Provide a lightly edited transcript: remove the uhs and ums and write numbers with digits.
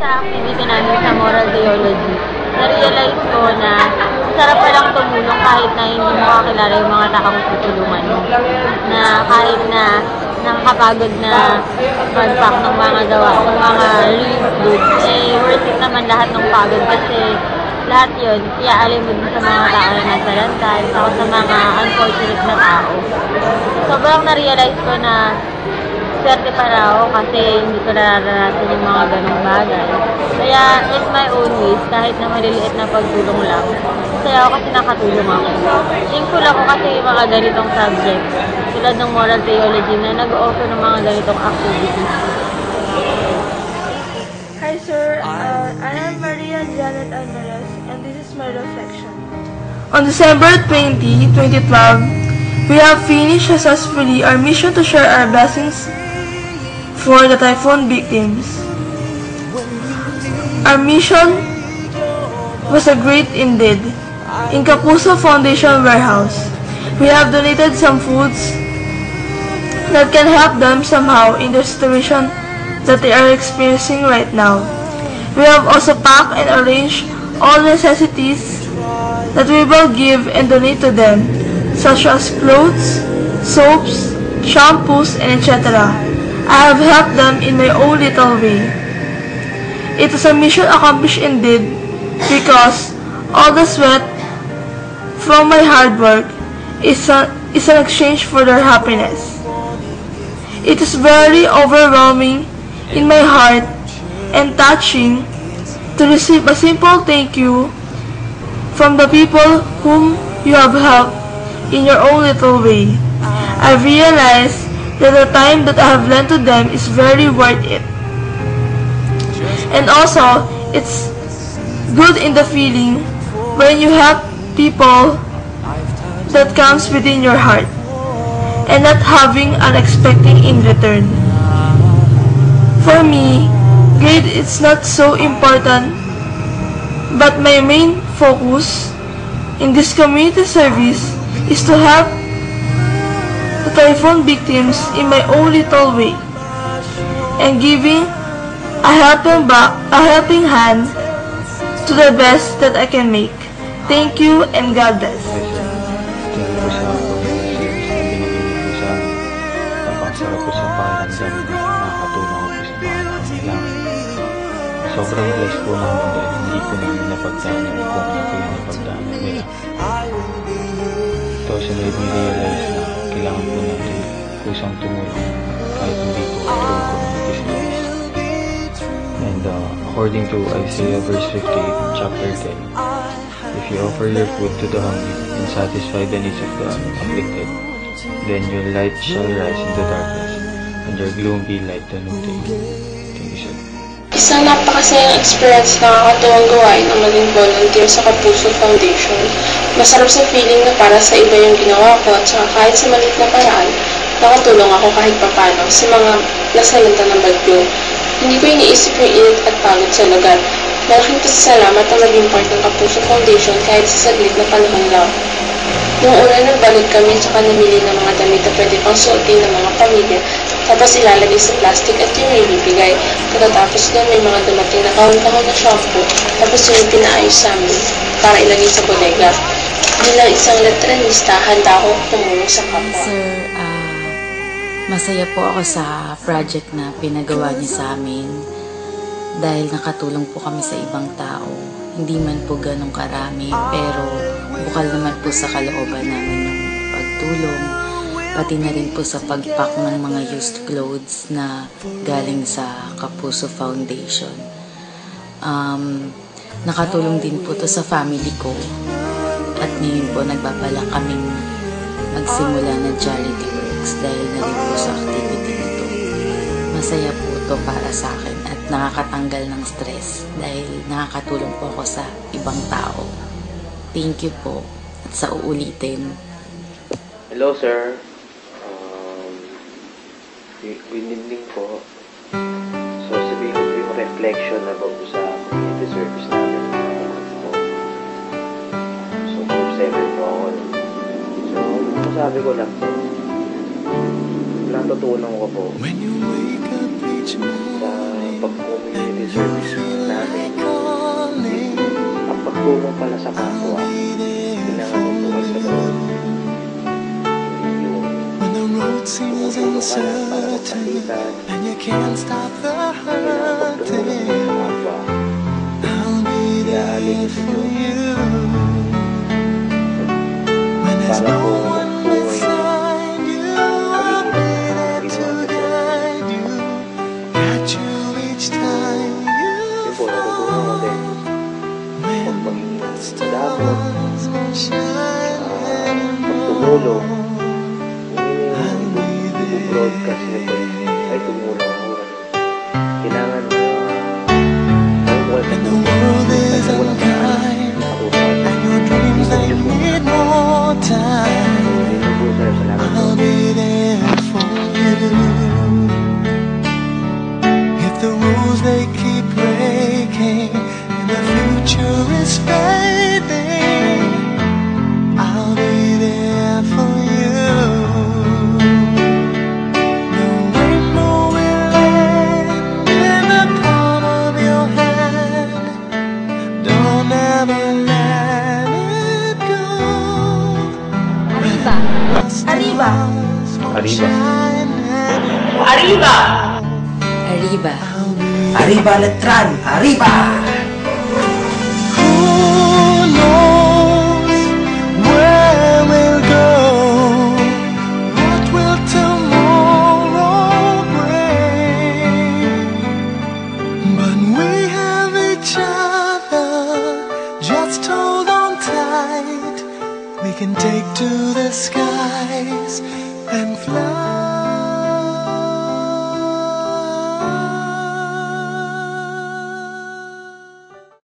sa activity namin sa moral theology, na-realize ko na sarap palang tumulong kahit na hindi mo kakilala yung mga taong tutulungan mo. Na kahit na nakakapagod na mag-pack ng mga gawa, ng mga relief goods, eh worth it naman lahat ng pagod kasi lahat yun, iaalay mo din sa mga tao na nasa lantan, sa mga unfortunate na tao. Sobrang na-realize ko na swerte para ako kasi hindi ko nararanasan yung mga ganong bagay. Kaya, in my own ways, kahit na maliliit na pagtulong lang, saya ako kasi nakatulong ako. Thankful ako kasi yung mga ganitong subject, tulad ng moral theology na nag-offer ng mga ganitong activities. Hi sir, I am Maria Janet Alvarez and this is my reflection. On December 20, 2012, we have finished successfully our mission to share our blessings for the typhoon victims. Our mission was a great indeed. In Kapuso Foundation Warehouse, we have donated some foods that can help them somehow in the situation that they are experiencing right now. We have also packed and arranged all necessities that we will give and donate to them, such as clothes, soaps, shampoos, and etc. I have helped them in my own little way. It is a mission accomplished indeed because all the sweat from my hard work is an exchange for their happiness. It is very overwhelming in my heart and touching to receive a simple thank you from the people whom you have helped in your own little way. I realize that the time that I have lent to them is very worth it. And also, it's good in the feeling when you help people that comes within your heart and not having unexpected in return. For me, grade is not so important, but my main focus in this community service is to help the typhoon victims in my own little way and giving a helping hand to the best that I can make. Thank you and God bless. Sobrang bless po namin dahil hindi po namin napagdaanan kung ano po yung napagdaanan nila. Ito kasi made me realize na kailangan po natin kusang tumulong kahit hindi po through community service. And according to Isaiah verse 58, chapter 10, if you offer your food to the hungry and satisfy the needs of the afflicted, then your light shall rise in the darkness and your gloom be like the noonday. Thank you, sir. Isang napakasayang experience na nakakatuwang gawain ang maging volunteer sa Kapuso Foundation. Masarap sa feeling na para sa iba yung ginawa ko at saka kahit sa maliit na paraan, nakatulong ako kahit papano sa mga nasalanta ng bagyo. Hindi ko iniisip yung init at pagod sa lugar. Malaking pasasalamat ang naging part ng Kapuso Foundation kahit sa saglit na panahon lang. Noong una nagbalot kami at saka namili ng mga damit na pwede pang suotin ng mga pamilya, tapos ilalagay sa plastic at yun yung ibibigay. Pagkatapos doon may mga dumating na kahon-kahon na shampoo, tapos yun yung pinaayos sa amin para ilagay sa bodega. Bilang isang letranista, handa ako tumulong sa kapwa. Sir, masaya po ako sa project na pinagawa niyo sa amin dahil nakatulong po kami sa ibang tao. Hindi man po ganong karami, pero bukal naman po sa kalooban namin yung pagtulong, pati na rin po sa pagpack ng mga used clothes na galing sa Kapuso Foundation. Nakatulong din po to sa family ko at ngayon po nagbabalak kaming magsimula ng charity works dahil na rin po sa activity nito. Masaya po to para sa akin at nakakatanggal ng stress dahil nakakatulong po ako sa ibang tao. Thank you po at sa uulitin. Hello sir. Good evening po. So sabihin ko yung reflection na bago sa community service namin. So group 7 po ako. So masabi ko lang po, natutunan ko po sa pag-community community service namin, ang pagtulong pala sa kapwa, kailangan mo po sa loob. Hindi yung tumulong ka lang para magpalitan, kailangan pagtulong sa kapwa. Iaalin sa Diyos. Para po tumulong, hindi broadcast nito ay tumulong ako. Kailangan ang walang I'll be there for you. If the rules they keep breaking and the future is fading, I'll be there for you. The rainbow will land in the palm of your hand. Don't ever let it go. Arriba! Arriba. Arriba! Arriba. Arriba Letran! Arriba! Who knows where we'll go? What will tomorrow bring? But we have each other. Just hold on tight. We can take to the skies and fly.